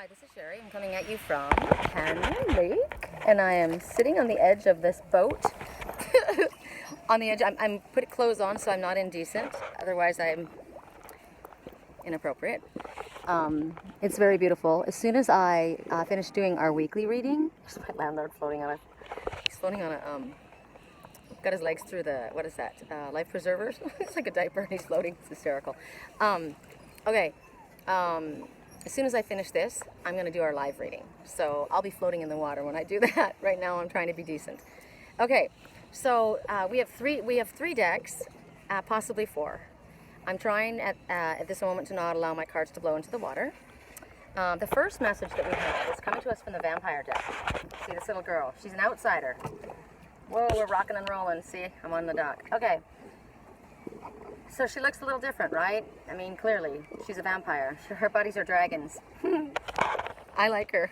Hi, this is Sherry. I'm coming at you from Cannon Lake, and I am sitting on the edge of this boat. On the edge, I'm put clothes on so I'm not indecent. Otherwise, I'm inappropriate. It's very beautiful. As soon as I finish doing our weekly reading, there's my landlord floating on a. He's floating on a. Got his legs through the, what is that? Life preservers. It's like a diaper, and he's floating. It's hysterical. Okay. As soon as I finish this, I'm going to do our live reading. So I'll be floating in the water when I do that. Right now, I'm trying to be decent. Okay, so we have three decks, possibly four. I'm trying at this moment to not allow my cards to blow into the water. The first message that we have is coming to us from the vampire deck. See this little girl? She's an outsider. Whoa, we're rocking and rolling. See, I'm on the dock. Okay. So she looks a little different, right? I mean, clearly, she's a vampire. Her buddies are dragons. I like her.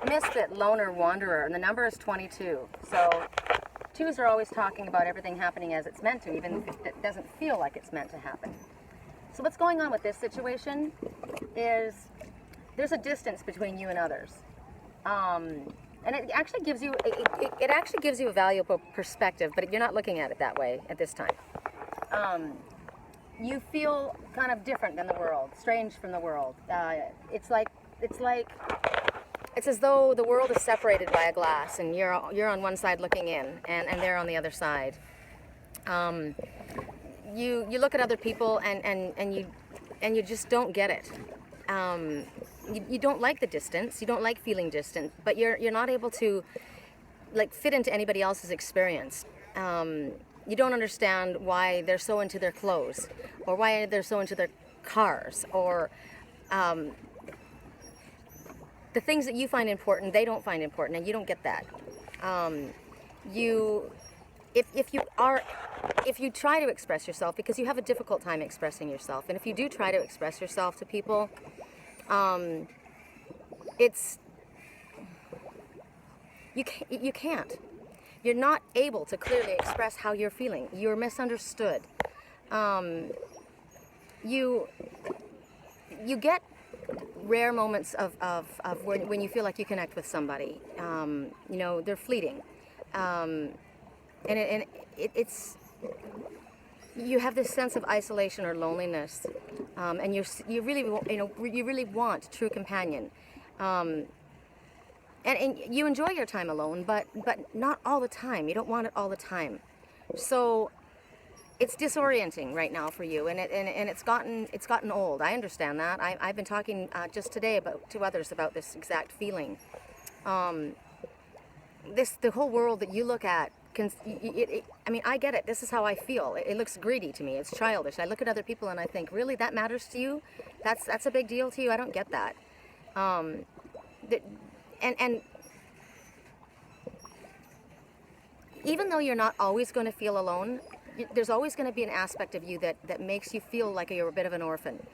Misfit, loner, wanderer, and the number is 22. So, twos are always talking about everything happening as it's meant to, even if it doesn't feel like it's meant to happen. So what's going on with this situation is there's a distance between you and others. And it actually gives you a valuable perspective, but you're not looking at it that way at this time. You feel kind of different than the world, strange from the world. It's as though the world is separated by a glass, and you're on one side looking in, and they're on the other side. You look at other people, and you just don't get it. You don't like the distance, you don't like feeling distant, but you're not able to like fit into anybody else's experience. You don't understand why they're so into their clothes, or why they're so into their cars, or the things that you find important, they don't find important, and you don't get that. If you try to express yourself, because you have a difficult time expressing yourself, and if you do try to express yourself to people, you can't. You're not able to clearly express how you're feeling. You're misunderstood. You get rare moments of when you feel like you connect with somebody. They're fleeting, and it's you have this sense of isolation or loneliness, and you really want true companion, and you enjoy your time alone, but not all the time. You don't want it all the time, so it's disorienting right now for you, and it's gotten old. I understand that. I've been talking just today to others about this exact feeling. The whole world that you look at. I get it. This is how I feel. It looks greedy to me. It's childish. I look at other people and I think, really, that matters to you? That's a big deal to you? I don't get that. And even though you're not always going to feel alone, there's always going to be an aspect of you that makes you feel like you're a bit of an orphan.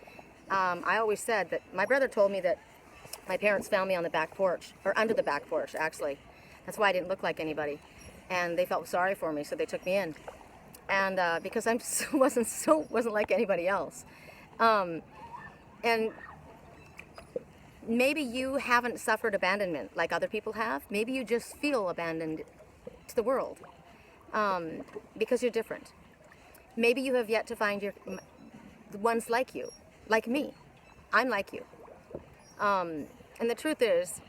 I always said that my brother told me that my parents found me on the back porch, or under the back porch, actually. That's why I didn't look like anybody. And they felt sorry for me, so they took me in. And because I wasn't like anybody else. And maybe you haven't suffered abandonment like other people have. Maybe you just feel abandoned to the world because you're different. Maybe you have yet to find the ones like you, like me. I'm like you. And the truth is,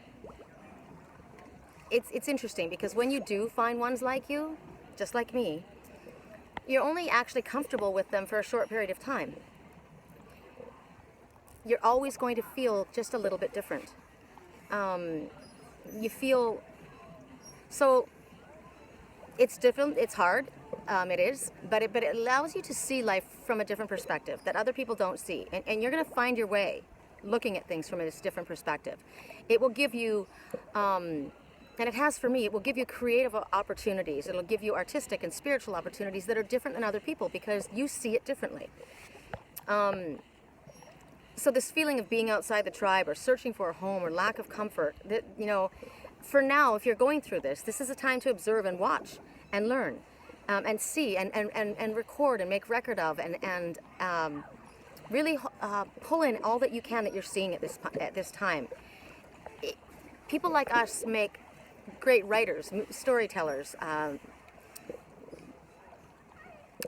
it's interesting, because when you do find ones like you, just like me, you're only actually comfortable with them for a short period of time. You're always going to feel just a little bit different. You feel, so it's different, it's hard, it is, but it allows you to see life from a different perspective that other people don't see, and you're going to find your way looking at things from a different perspective. It will give you, and it has for me, it will give you creative opportunities. It'll give you artistic and spiritual opportunities that are different than other people because you see it differently. So this feeling of being outside the tribe, or searching for a home, or lack of comfort, that, for now, if you're going through this is a time to observe and watch and learn, and see and record and make record of and Really pull in all that you can that you're seeing at this time. People like us make great writers, storytellers,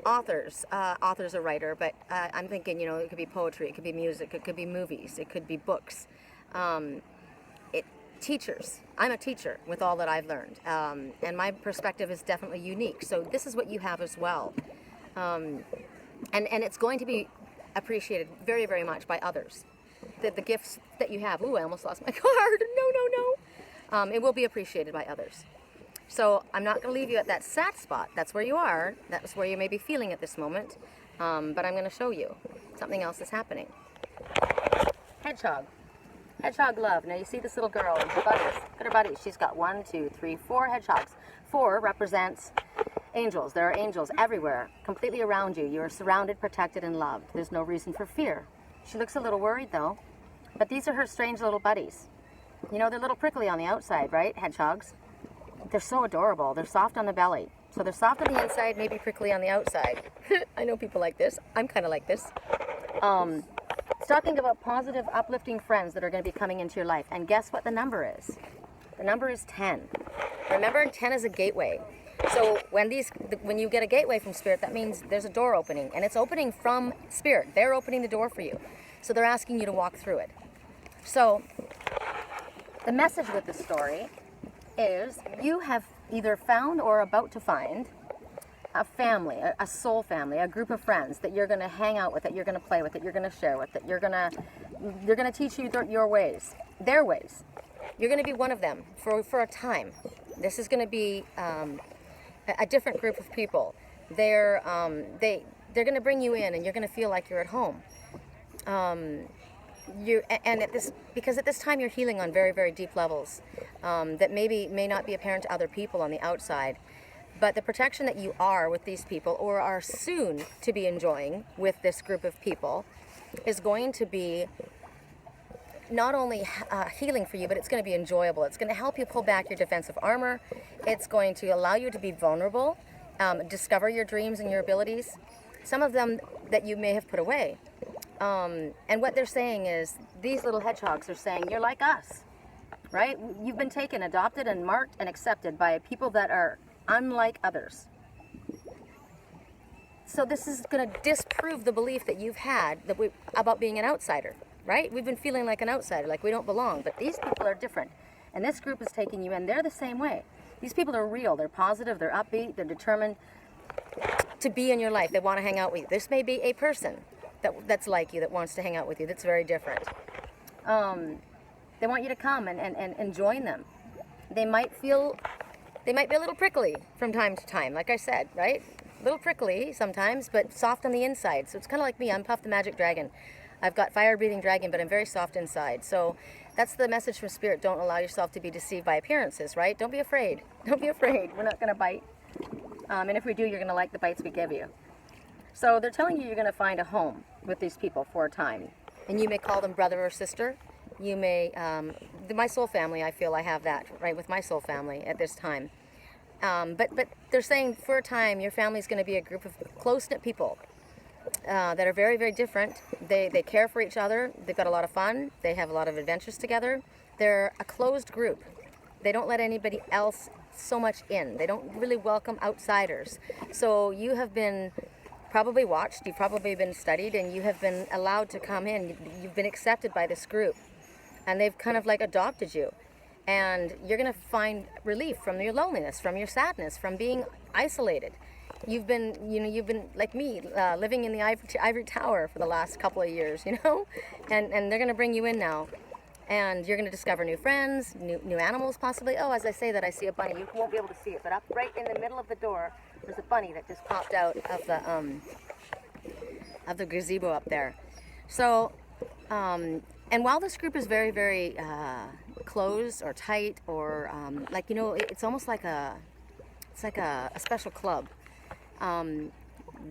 authors. Author's a writer, but I'm thinking, you know, it could be poetry, it could be music, it could be movies, it could be books. Teachers. I'm a teacher with all that I've learned, and my perspective is definitely unique. So this is what you have as well, and it's going to be appreciated very, very much by others. The gifts that you have. Ooh, I almost lost my card. No. It will be appreciated by others. So I'm not going to leave you at that sad spot. That's where you are. That's where you may be feeling at this moment. But I'm going to show you something else is happening. Hedgehog. Hedgehog love. Now you see this little girl and her buddies. Look at her buddies. She's got 1, 2, 3, 4 hedgehogs. 4 represents angels. There are angels everywhere, completely around you. You are surrounded, protected, and loved. There's no reason for fear. She looks a little worried though. But these are her strange little buddies. You know, they're a little prickly on the outside, right? Hedgehogs. They're so adorable. They're soft on the belly. So they're soft on the inside, maybe prickly on the outside. I know people like this. I'm kind of like this. It's talking about positive, uplifting friends that are going to be coming into your life. And guess what the number is? The number is 10. Remember, 10 is a gateway. So when you get a gateway from Spirit, that means there's a door opening. And it's opening from Spirit. They're opening the door for you. So they're asking you to walk through it. So the message with the story is you have either found or are about to find a family, a soul family, a group of friends that you're going to hang out with, that you're going to play with, that you're going to share with, that you're going to teach you your ways, their ways. You're going to be one of them for a time. This is going to be a different group of people. They're going to bring you in, and you're going to feel like you're at home. Because at this time you're healing on very, very deep levels that may not be apparent to other people on the outside. But the protection that you are with these people, or are soon to be enjoying with this group of people, is going to be not only healing for you, but it's going to be enjoyable. It's going to help you pull back your defensive armor. It's going to allow you to be vulnerable, discover your dreams and your abilities, some of them that you may have put away. And what they're saying is, these little hedgehogs are saying, you're like us, right? You've been taken, adopted, and marked and accepted by people that are unlike others. So this is going to disprove the belief that you've had about being an outsider, right? We've been feeling like an outsider, like we don't belong, but these people are different. And this group is taking you in. They're the same way. These people are real. They're positive. They're upbeat. They're determined to be in your life. They want to hang out with you. This may be a person that's like you, that wants to hang out with you, that's very different. They want you to come and join them. They might be a little prickly from time to time, like I said, right? A little prickly sometimes, but soft on the inside. So it's kind of like me. I'm Puff the Magic Dragon. I've got fire-breathing dragon, but I'm very soft inside. So that's the message from Spirit. Don't allow yourself to be deceived by appearances, right? Don't be afraid. Don't be afraid. We're not going to bite. And if we do, you're going to like the bites we give you. So they're telling you you're going to find a home with these people for a time. And you may call them brother or sister. You may, my soul family, I feel I have that, right, with my soul family at this time. But they're saying for a time your family's going to be a group of close-knit people that are very, very different. They care for each other. They've got a lot of fun. They have a lot of adventures together. They're a closed group. They don't let anybody else so much in. They don't really welcome outsiders. So you have been probably watched, you've probably been studied, and you have been allowed to come in. You've been accepted by this group, and they've kind of like adopted you. And you're going to find relief from your loneliness, from your sadness, from being isolated. You've been like me, living in the ivory tower for the last couple of years, and they're going to bring you in now. And you're going to discover new friends, new animals possibly. Oh, as I say that, I see a bunny. You won't be able to see it, but up right in the middle of the door, there's a bunny that just popped out of the gazebo up there. So, and while this group is very, very closed or tight, or it's almost like a special club.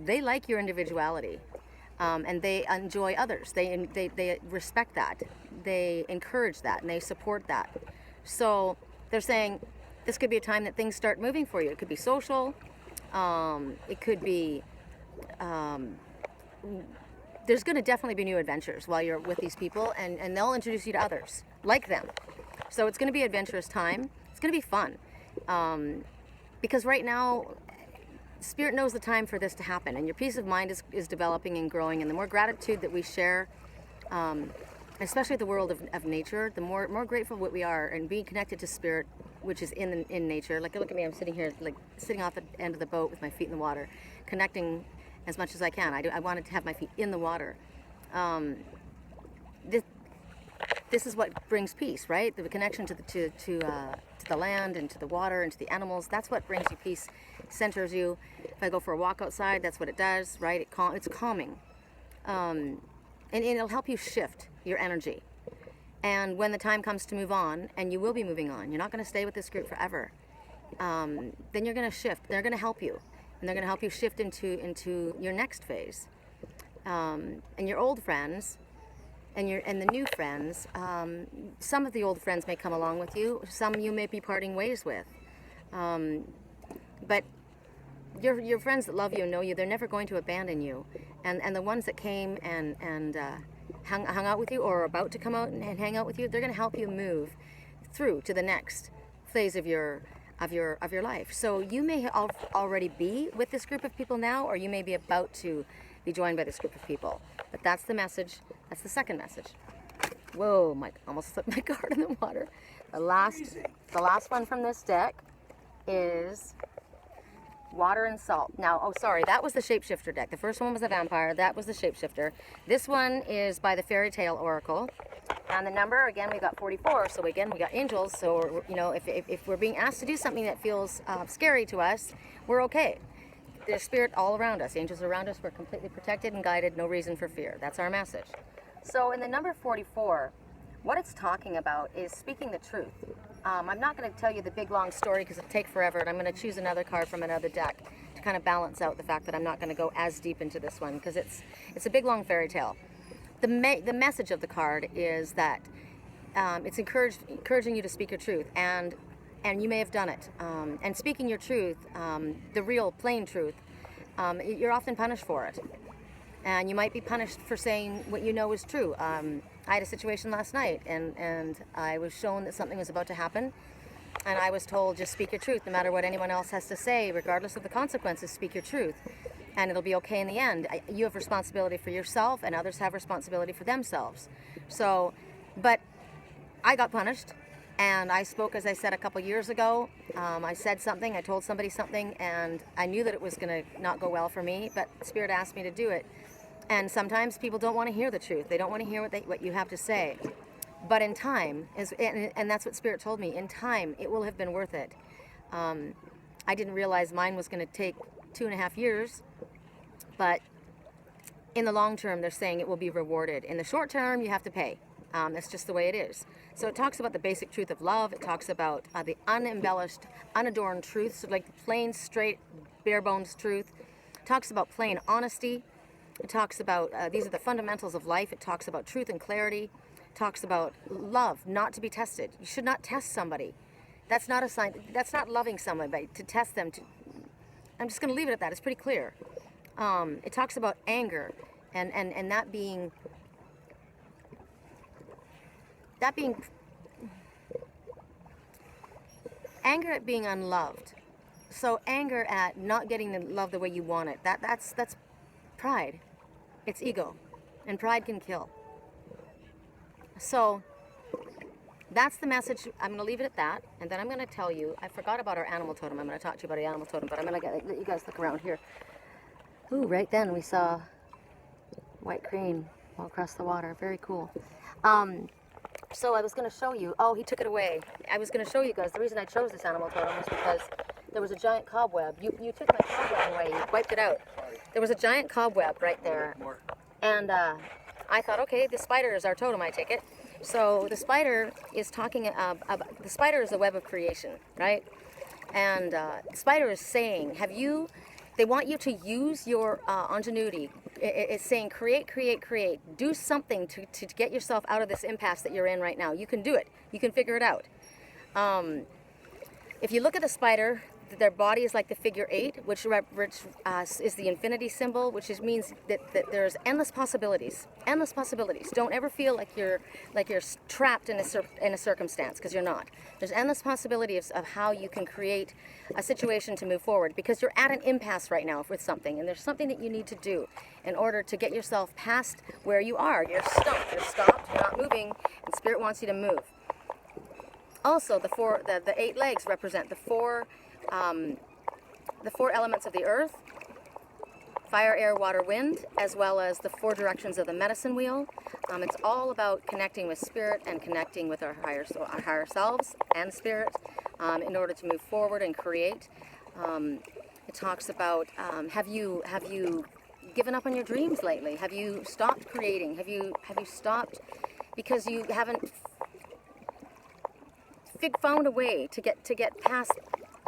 They like your individuality, and they enjoy others. They respect that. They encourage that, and they support that. So they're saying this could be a time that things start moving for you. It could be social. It could be there's going to definitely be new adventures while you're with these people, and they'll introduce you to others like them. So it's going to be adventurous time. It's going to be fun. Because right now, Spirit knows the time for this to happen, and your peace of mind is developing and growing, and the more gratitude that we share, especially the world of nature, the more grateful what we are, and being connected to Spirit, which is in nature. Like, look at me, I'm sitting here, like, sitting off the end of the boat with my feet in the water, connecting as much as I can. I wanted to have my feet in the water. This is what brings peace, right? The connection to the land and to the water and to the animals. That's what brings you peace, centers you. If I go for a walk outside, that's what it does, right? It's calming, and it'll help you shift your energy. And when the time comes to move on, and you will be moving on, you're not going to stay with this group forever. Then you're going to shift. They're going to help you, and they're going to help you shift into your next phase. And your old friends. And the new friends, some of the old friends may come along with you, some you may be parting ways with. But your friends that love you and know you, they're never going to abandon you. And the ones that came and hung out with you, or are about to come out and hang out with you, they're going to help you move through to the next phase of your life. So you may already be with this group of people now, or you may be about to be joined by this group of people. But that's the message. That's the second message. Whoa, Mike, almost slipped my card in the water. The last one from this deck is water and salt. Now, oh, sorry, that was the Shapeshifter deck. The first one was the vampire. That was the Shapeshifter. This one is by the Fairy Tale Oracle. And the number, again, we got 44. So again, we got angels. So, you know, if we're being asked to do something that feels scary to us, we're okay. There's Spirit all around us. Angels around us. We're completely protected and guided. No reason for fear. That's our message. So in the number 44, what it's talking about is speaking the truth. I'm not going to tell you the big long story because it'll take forever, and I'm going to choose another card from another deck to kind of balance out the fact that I'm not going to go as deep into this one, because it's a big long fairy tale. The message of the card is that it's encouraging you to speak your truth, and you may have done it. And speaking your truth, the real plain truth, you're often punished for it. And you might be punished for saying what you know is true. I had a situation last night, and I was shown that something was about to happen, and I was told, just speak your truth, no matter what anyone else has to say, regardless of the consequences, speak your truth, and it'll be okay in the end. You have responsibility for yourself, and others have responsibility for themselves. So, but I got punished, and I spoke, as I said, a couple years ago. I said something, I told somebody something, and I knew that it was going to not go well for me, but Spirit asked me to do it. And sometimes people don't want to hear the truth. They don't want to hear what you have to say. But in time, and that's what Spirit told me, in time, it will have been worth it. I didn't realize mine was going to take 2.5 years, but in the long term, they're saying it will be rewarded. In the short term, you have to pay. That's just the way it is. So it talks about the basic truth of love. It talks about the unembellished, unadorned truth, so like the plain, straight, bare bones truth. It talks about plain honesty. It talks about, these are the fundamentals of life. It talks about truth and clarity. It talks about love, not to be tested. You should not test somebody. That's not a sign, that's not loving someone, but to test them. I'm just going to leave it at that. It's pretty clear. It talks about anger and that being anger at being unloved. So anger at not getting the love the way you want it. That's pride. It's ego, and pride can kill. So that's the message. I'm going to leave it at that, and then I'm going to tell you, I forgot about our animal totem. I'm going to talk to you about our animal totem, but I'm going to let you guys look around here. Ooh, right then we saw white crane all across the water. Very cool. So I was going to show you, oh, he took it away. I was going to show you guys, the reason I chose this animal totem was because there was a giant cobweb. You took my cobweb away, you wiped it out. There was a giant cobweb right there. And I thought, okay, the spider is our totem, I take it. So the spider is talking about, the spider is the web of creation, right? And the spider is saying, they want you to use your ingenuity. It's saying create, create, create. Do something to get yourself out of this impasse that you're in right now. You can do it. You can figure it out. If you look at the spider, their body is like the figure 8, which is the infinity symbol, which means that there's endless possibilities. Endless possibilities. Don't ever feel like you're trapped in a circumstance, because you're not. There's endless possibilities of how you can create a situation to move forward, because you're at an impasse right now with something, and there's something that you need to do in order to get yourself past where you are. You're stumped. You're stopped. You're not moving, and Spirit wants you to move. Also, the 8 legs represent the four elements of the earth: fire, air, water, wind, as well as the 4 directions of the medicine wheel. It's all about connecting with Spirit and connecting with our higher selves and Spirit in order to move forward and create. It talks about have you given up on your dreams lately? Have you stopped creating? Have you stopped because you haven't found a way to get past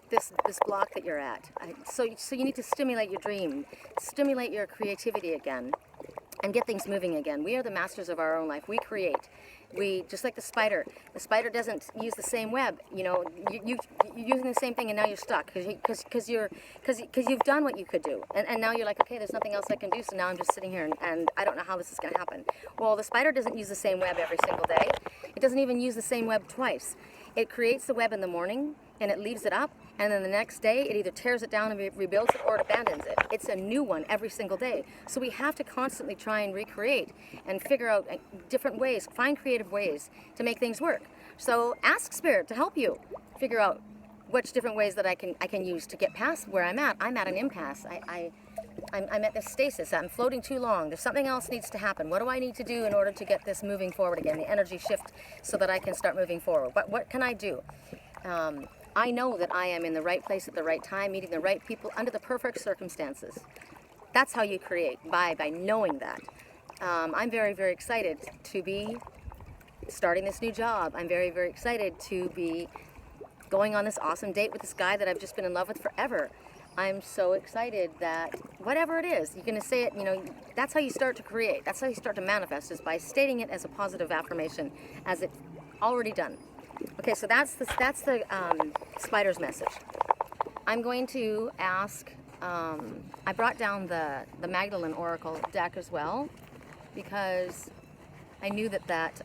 this block that you're at? So you need to stimulate your dream, stimulate your creativity again, and get things moving again. We are the masters of our own life. We create. We, just like the spider. The spider doesn't use the same web. You know, you're using the same thing, and now you're stuck because you've done what you could do, and now you're like, okay, there's nothing else I can do. So now I'm just sitting here, and I don't know how this is going to happen. Well, the spider doesn't use the same web every single day. It doesn't even use the same web twice. It creates the web in the morning, and it leaves it up, and then the next day it either tears it down and rebuilds it, or it abandons it. It's a new one every single day. So we have to constantly try and recreate and figure out different ways, find creative ways to make things work. So ask Spirit to help you figure out which different ways that I can use to get past where I'm at. I'm at an impasse. I'm at this stasis. I'm floating too long. There's something else needs to happen. What do I need to do in order to get this moving forward again, the energy shift, so that I can start moving forward? But what can I do? I know that I am in the right place at the right time, meeting the right people under the perfect circumstances. That's how you create, by knowing that. I'm very, very excited to be starting this new job. I'm very, very excited to be going on this awesome date with this guy that I've just been in love with forever. I'm so excited that whatever it is, you're going to say it, you know, that's how you start to create. That's how you start to manifest, is by stating it as a positive affirmation, as it's already done. Okay, so that's the spider's message. I'm going to ask, I brought down the Magdeline Oracle deck as well, because I knew that the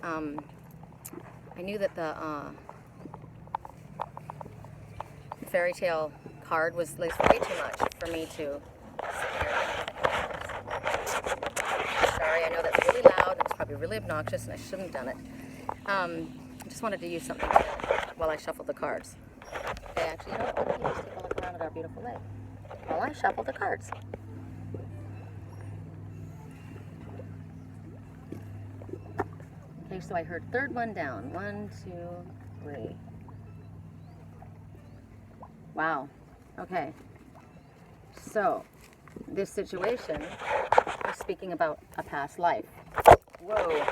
fairy tale card was way too much for me to sit here. Sorry, I know that's really loud and it's probably really obnoxious, and I shouldn't have done it. I just wanted to use something while I shuffled the cards. Okay, actually, you know what? Let me just take a look around at our beautiful lake while I shuffle the cards. Okay, so I heard third one down. 1, 2, 3. Wow. Okay. So, this situation is speaking about a past life. Whoa.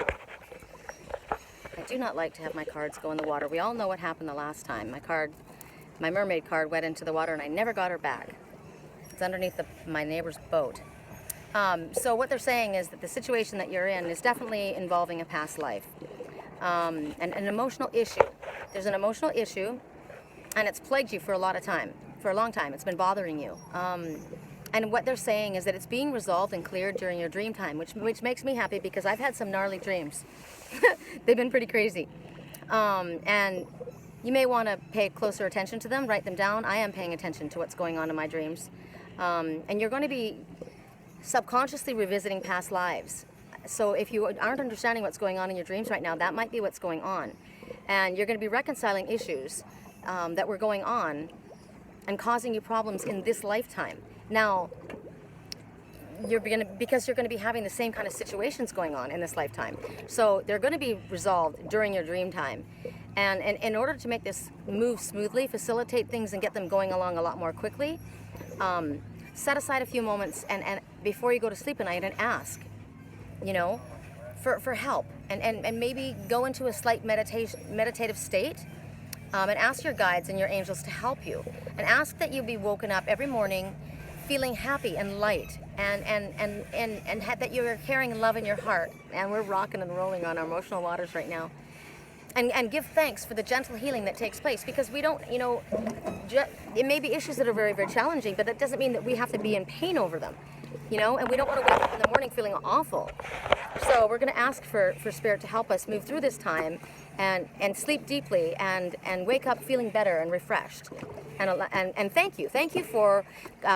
I do not like to have my cards go in the water. We all know what happened the last time. My mermaid card went into the water and I never got her back. It's underneath my neighbor's boat. So what they're saying is that the situation that you're in is definitely involving a past life. And an emotional issue. There's an emotional issue, and it's plagued you for a long time. It's been bothering you. And what they're saying is that it's being resolved and cleared during your dream time, which makes me happy, because I've had some gnarly dreams. They've been pretty crazy. And you may want to pay closer attention to them, write them down. I am paying attention to what's going on in my dreams. And you're going to be subconsciously revisiting past lives. So if you aren't understanding what's going on in your dreams right now, that might be what's going on. And you're going to be reconciling issues that were going on and causing you problems in this lifetime. Now, because you're going to be having the same kind of situations going on in this lifetime. So they're going to be resolved during your dream time. And in order to make this move smoothly, facilitate things and get them going along a lot more quickly, set aside a few moments and before you go to sleep at night and ask, for help. And maybe go into a slight meditative state, and ask your guides and your angels to help you. And ask that you be woken up every morning feeling happy and light, and that you're carrying love in your heart. And we're rocking and rolling on our emotional waters right now. and give thanks for the gentle healing that takes place, because we don't, you know, it may be issues that are very, very challenging, but that doesn't mean that we have to be in pain over them, you know, and we don't want to wake up in the morning feeling awful. So we're going to ask for Spirit to help us move through this time and sleep deeply and wake up feeling better and refreshed. And thank you for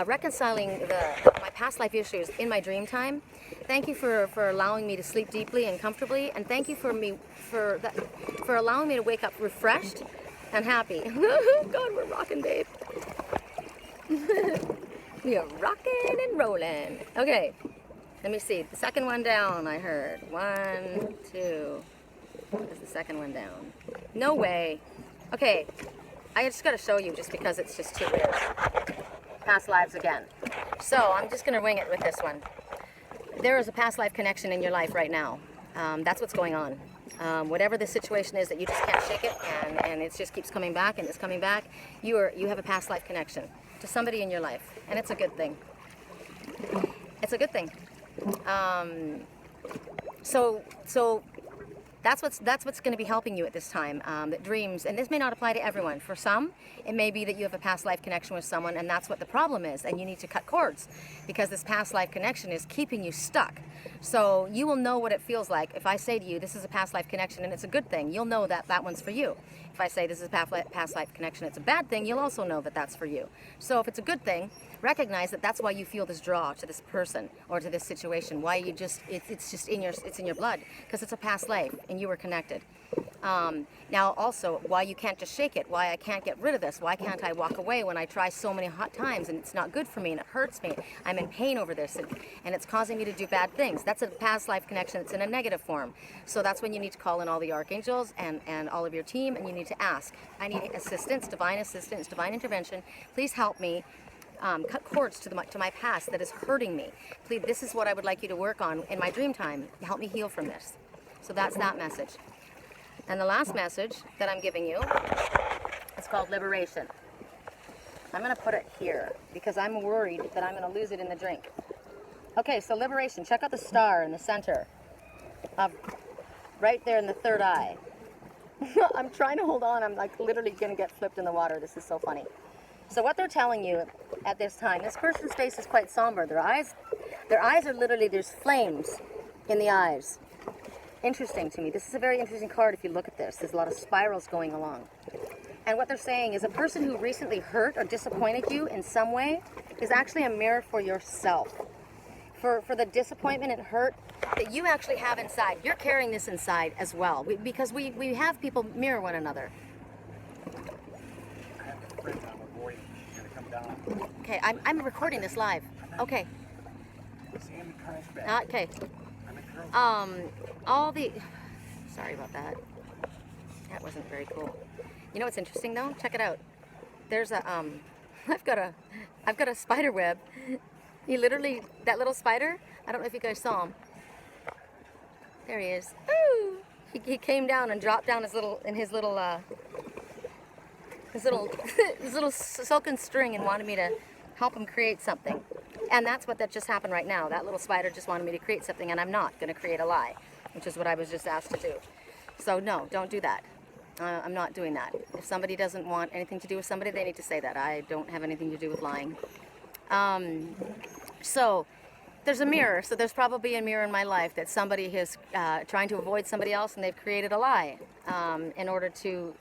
reconciling my past life issues in my dream time. Thank you for allowing me to sleep deeply and comfortably, and thank you for allowing me to wake up refreshed and happy. God, we're rocking, babe. We are rocking and rolling. Okay, let me see. The second one down, I heard. 1, 2. Is the second one down? No way. Okay, I just got to show you just because it's just too weird. Past lives again. So I'm just going to wing it with this one. There is a past life connection in your life right now. That's what's going on. Whatever the situation is that you just can't shake it, and it just keeps coming back and it's coming back, you have a past life connection to somebody in your life, and it's a good thing. It's a good thing. So that's what's going to be helping you at this time. That dreams, and this may not apply to everyone. For some, it may be that you have a past life connection with someone, and that's what the problem is, and you need to cut cords because this past life connection is keeping you stuck. So you will know what it feels like if I say to you, this is a past life connection, and it's a good thing. You'll know that that one's for you. If I say this is a past life connection, it's a bad thing, you'll also know that that's for you. So if it's a good thing, recognize that that's why you feel this draw to this person or to this situation. Why you just it's in your blood, because it's a past life and you were connected. Now also why you can't just shake it, why I can't get rid of this, why can't I walk away when I try so many hot times and it's not good for me and it hurts me. I'm in pain over this and it's causing me to do bad things. That's a past life connection. It's in a negative form. So that's when you need to call in all the archangels and all of your team, and you need to ask, I need assistance, divine intervention. Please help me cut cords to my past that is hurting me. Please, this is what I would like you to work on in my dream time. Help me heal from this. So that's that message. And the last message that I'm giving you is called liberation. I'm going to put it here because I'm worried that I'm going to lose it in the drink. Okay, so liberation. Check out the star in the center of right there in the third eye. I'm trying to hold on. I'm like literally going to get flipped in the water. This is so funny. So what they're telling you at this time, this person's face is quite somber. Their eyes are literally, there's flames in the eyes. Interesting to me. This is a very interesting card if you look at this. There's a lot of spirals going along. And what they're saying is a person who recently hurt or disappointed you in some way is actually a mirror for yourself. For the disappointment and hurt that you actually have inside. You're carrying this inside as well. Because we have people mirror one another. Okay, I'm recording this live. Okay. Okay. Sorry about that. That wasn't very cool. You know what's interesting though? Check it out. There's a I've got a spider web. He literally, that little spider, I don't know if you guys saw him. There he is. Ooh! He came down and dropped down his little silken string and wanted me to help him create something. And that's what that just happened right now. That little spider just wanted me to create something, and I'm not going to create a lie, which is what I was just asked to do. So no, don't do that. I'm not doing that. If somebody doesn't want anything to do with somebody, they need to say that. I don't have anything to do with lying. So there's a mirror. So there's probably a mirror in my life that somebody is trying to avoid somebody else, and they've created a lie in order to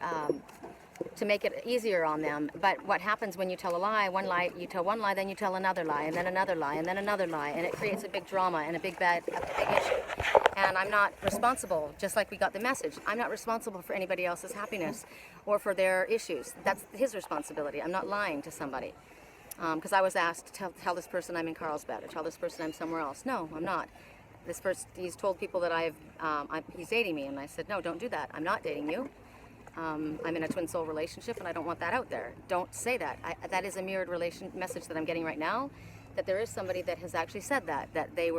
make it easier on them. But what happens when you tell a lie, you tell one lie, then you tell another lie, and then another lie, and then another lie, and it creates a big drama and a big issue. And I'm not responsible, just like we got the message, I'm not responsible for anybody else's happiness or for their issues. That's his responsibility. I'm not lying to somebody. Because I was asked to tell this person I'm in Carlsbad or tell this person I'm somewhere else. No, I'm not. This person, he's told people that he's dating me, and I said, no, don't do that. I'm not dating you. I'm in a twin soul relationship, and I don't want that out there. Don't say that. That is a mirrored message that I'm getting right now, that there is somebody that has actually said that they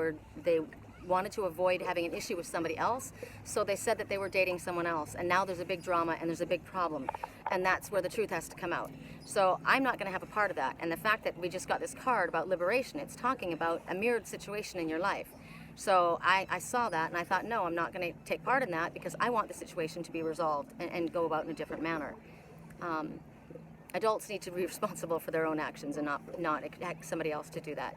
wanted to avoid having an issue with somebody else, so they said that they were dating someone else, and now there's a big drama and there's a big problem, and that's where the truth has to come out. So I'm not going to have a part of that. And the fact that we just got this card about liberation, it's talking about a mirrored situation in your life. So I saw that and I thought, no, I'm not going to take part in that because I want the situation to be resolved and go about in a different manner. Adults need to be responsible for their own actions and not expect somebody else to do that.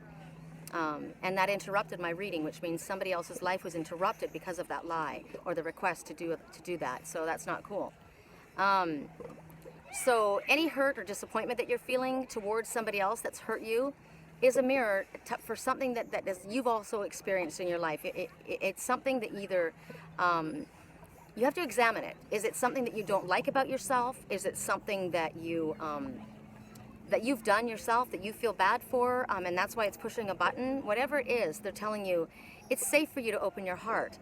And that interrupted my reading, which means somebody else's life was interrupted because of that lie or the request to do that. So that's not cool. So any hurt or disappointment that you're feeling towards somebody else that's hurt you is a mirror for something that you've also experienced in your life. It's something that either you have to examine it. Is it something that you don't like about yourself? Is it something that you've done yourself that you feel bad for, and that's why it's pushing a button? Whatever it is, they're telling you it's safe for you to open your heart.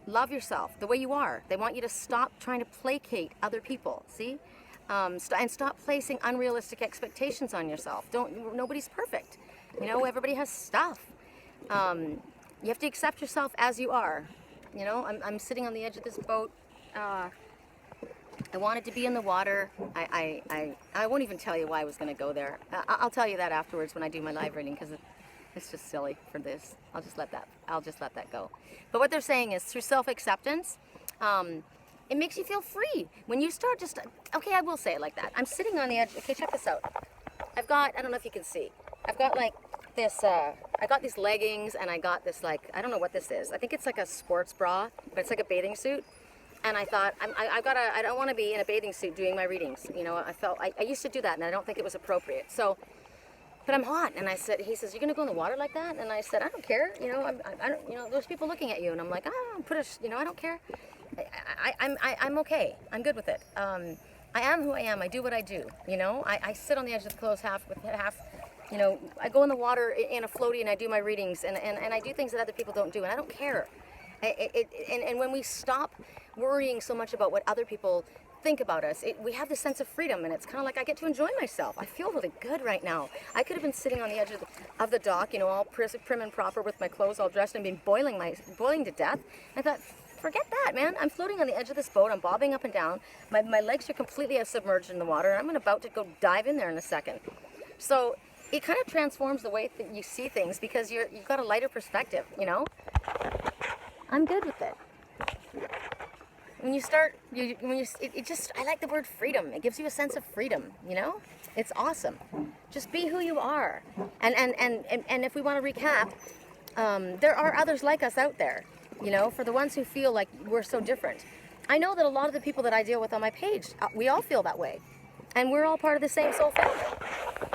Love yourself the way you are. They want you to stop trying to placate other people. See, and stop placing unrealistic expectations on yourself. Nobody's perfect. You know, everybody has stuff. You have to accept yourself as you are. You know, I'm sitting on the edge of this boat. I wanted to be in the water. I won't even tell you why I was going to go there. I'll tell you that afterwards when I do my live reading, because it's just silly for this. I'll just let that go. But what they're saying is through self-acceptance, it makes you feel free. When you start okay, I will say it like that. I'm sitting on the edge. Okay, check this out. I don't know if you can see. I've got like this, I got these leggings and I got this like, I don't know what this is. I think it's like a sports bra, but it's like a bathing suit. And I thought, I don't want to be in a bathing suit doing my readings. You know, I used to do that and I don't think it was appropriate. So, but I'm hot. And he says, you're going to go in the water like that? And I said, I don't care. You know, I don't, you know, there's people looking at you. And I'm like, you know, I don't care. I'm okay. I'm good with it. I am who I am. I do what I do. You know, I sit on the edge of the clothes half, you know, I go in the water in a floaty and I do my readings and I do things that other people don't do. And I don't care. And when we stop worrying so much about what other people think about us, we have this sense of freedom, and it's kind of like I get to enjoy myself. I feel really good right now. I could have been sitting on the edge of the dock, you know, all prim and proper with my clothes all dressed and been boiling to death. I thought, forget that, man. I'm floating on the edge of this boat. I'm bobbing up and down. My legs are completely submerged in the water, and I'm about to go dive in there in a second. So it kind of transforms the way that you see things because you've got a lighter perspective, you know? I'm good with it. When you start, I like the word freedom. It gives you a sense of freedom, you know? It's awesome. Just be who you are. And if we want to recap, there are others like us out there, you know, for the ones who feel like we're so different. I know that a lot of the people that I deal with on my page, we all feel that way. And we're all part of the same soul family.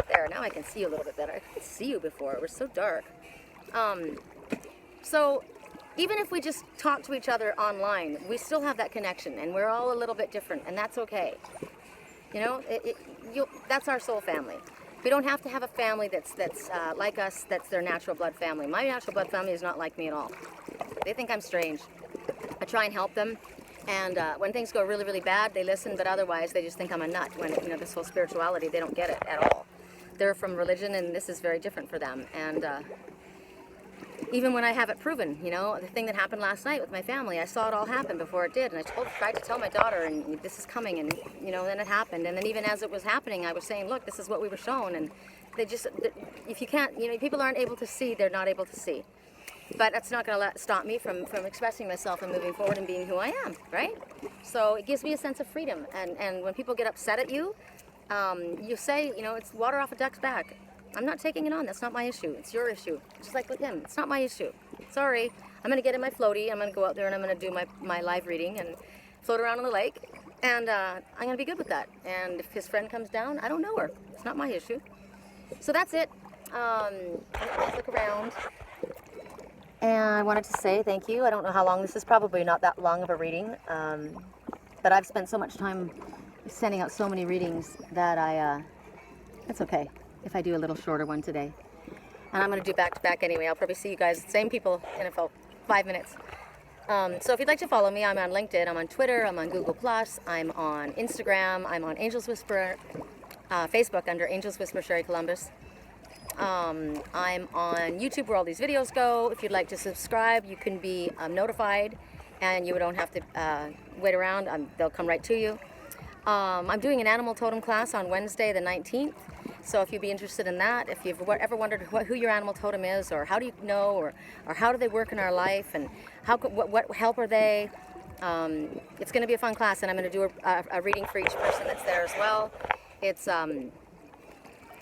There, now I can see you a little bit better. I couldn't see you before. It was so dark. So even if we just talk to each other online, we still have that connection, and we're all a little bit different, and that's okay. You know, that's our soul family. We don't have to have a family that's like us, that's their natural blood family. My natural blood family is not like me at all. They think I'm strange. I try and help them, and when things go really, really bad, they listen, but otherwise they just think I'm a nut. When, you know, this whole spirituality, they don't get it at all. They're from religion, and this is very different for them. And even when I have it proven, you know, the thing that happened last night with my family, I saw it all happen before it did, and I tried to tell my daughter, and this is coming, and, you know, then it happened. And then even as it was happening, I was saying, look, this is what we were shown, and they just, if you can't, you know, people aren't able to see, they're not able to see. But that's not going to stop me from expressing myself and moving forward and being who I am, right? So it gives me a sense of freedom, and when people get upset at you, you say, you know, it's water off a duck's back. I'm not taking it on. That's not my issue. It's your issue. Just like with him. It's not my issue. Sorry. I'm going to get in my floaty. I'm going to go out there and I'm going to do my live reading and float around on the lake. And I'm going to be good with that. And if his friend comes down, I don't know her. It's not my issue. So that's it. Let's look around. And I wanted to say thank you. I don't know how long. This is probably not that long of a reading. But I've spent so much time sending out so many readings that it's okay if I do a little shorter one today. And I'm going to do back-to-back anyway. I'll probably see you guys, same people, in about 5 minutes. So if you'd like to follow me, I'm on LinkedIn, I'm on Twitter, I'm on Google+, I'm on Instagram, I'm on Angels Whisper, Facebook under Angels Whisper Sherry Columbus. I'm on YouTube where all these videos go. If you'd like to subscribe, you can be notified, and you don't have to wait around. They'll come right to you. I'm doing an animal totem class on Wednesday the 19th. So if you'd be interested in that, if you've ever wondered who your animal totem is, or how do you know, or how do they work in our life, and what help are they, it's going to be a fun class, and I'm going to do a reading for each person that's there as well. It's, how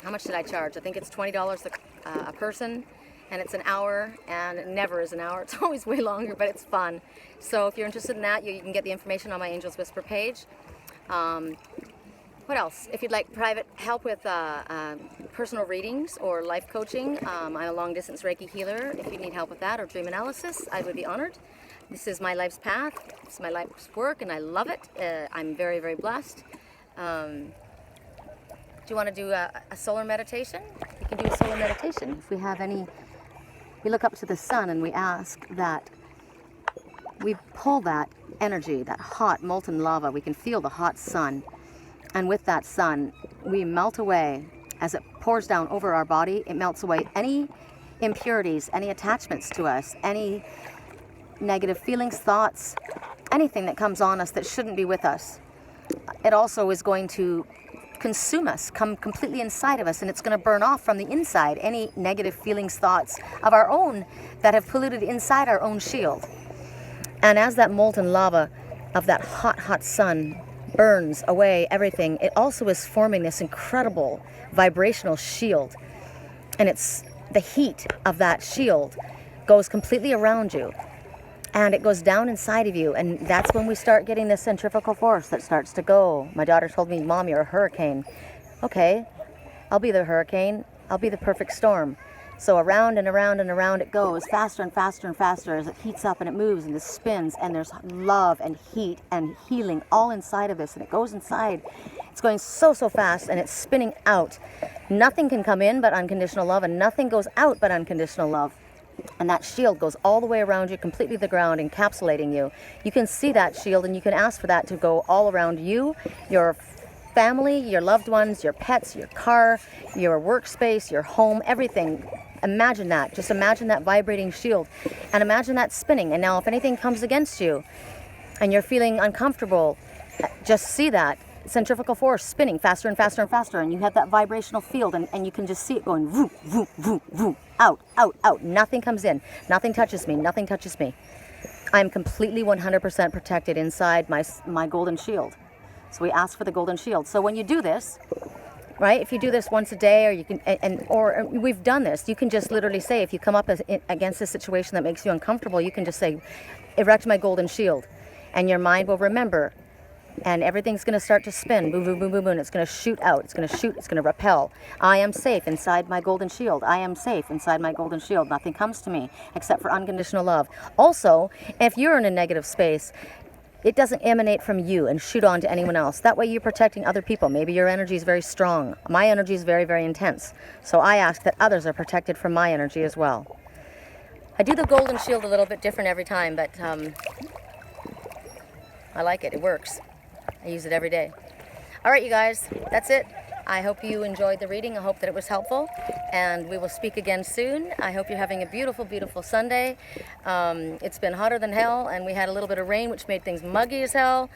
much did I charge? I think it's $20 a person, and it's an hour, and it never is an hour. It's always way longer, but it's fun. So if you're interested in that, you can get the information on my Angels Whisper page. What else? If you'd like private help with personal readings or life coaching, I'm a long-distance Reiki healer. If you need help with that or dream analysis, I would be honored. This is my life's path. It's my life's work, and I love it. I'm very, very blessed. Do you want to do a solar meditation? You can do a solar meditation. If we have any, we look up to the sun and we ask that we pull that energy, that hot molten lava. We can feel the hot sun. And with that sun, we melt away. As it pours down over our body, it melts away any impurities, any attachments to us, any negative feelings, thoughts, anything that comes on us that shouldn't be with us. It also is going to consume us, come completely inside of us, and it's going to burn off from the inside any negative feelings, thoughts of our own that have polluted inside our own shield. And as that molten lava of that hot, hot sun burns away everything, it also is forming this incredible vibrational shield. And it's the heat of that shield goes completely around you, and it goes down inside of you, and that's when we start getting this centrifugal force that starts to go. My daughter told me, "Mom, you're a hurricane." Okay, I'll be the hurricane. I'll be the perfect storm. So around and around and around it goes, faster and faster and faster as it heats up and it moves and it spins, and there's love and heat and healing all inside of this, and it goes inside. It's going so, so fast, and it's spinning out. Nothing can come in but unconditional love, and nothing goes out but unconditional love. And that shield goes all the way around you, completely to the ground, encapsulating you. You can see that shield, and you can ask for that to go all around you, your family, your loved ones, your pets, your car, your workspace, your home, everything. Imagine that. Just imagine that vibrating shield, and imagine that spinning. And now if anything comes against you and you're feeling uncomfortable, just see that centrifugal force spinning faster and faster and faster, and you have that vibrational field, and you can just see it going vroom, vroom, vroom, vroom, out, out, out. Nothing comes in. Nothing touches me. Nothing touches me. I'm completely 100% protected inside my golden shield. So we ask for the golden shield. So when you do this, right, if you do this once a day, or you can, or we've done this, you can just literally say, if you come up against a situation that makes you uncomfortable, you can just say, "Erect my golden shield," and your mind will remember, and everything's going to start to spin, boom, boom, boom, boom, boom, and it's going to shoot out, it's going to shoot, it's going to repel. I am safe inside my golden shield. I am safe inside my golden shield. Nothing comes to me except for unconditional love. Also, if you're in a negative space, it doesn't emanate from you and shoot on to anyone else. That way you're protecting other people. Maybe your energy is very strong. My energy is very, very intense. So I ask that others are protected from my energy as well. I do the golden shield a little bit different every time, but I like it. It works. I use it every day. All right, you guys, that's it. I hope you enjoyed the reading. I hope that it was helpful, and we will speak again soon. I hope you're having a beautiful, beautiful Sunday. It's been hotter than hell, and we had a little bit of rain, which made things muggy as hell,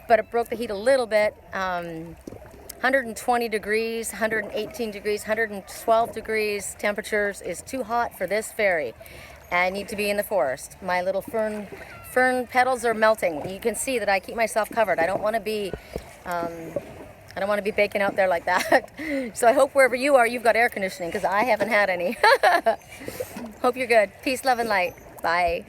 but it broke the heat a little bit. 120 degrees, 118 degrees, 112 degrees temperatures is too hot for this fairy. I need to be in the forest. My little fern petals are melting. You can see that I keep myself covered. I don't want to be baking out there like that. So I hope wherever you are, you've got air conditioning, because I haven't had any. Hope you're good. Peace, love, and light. Bye.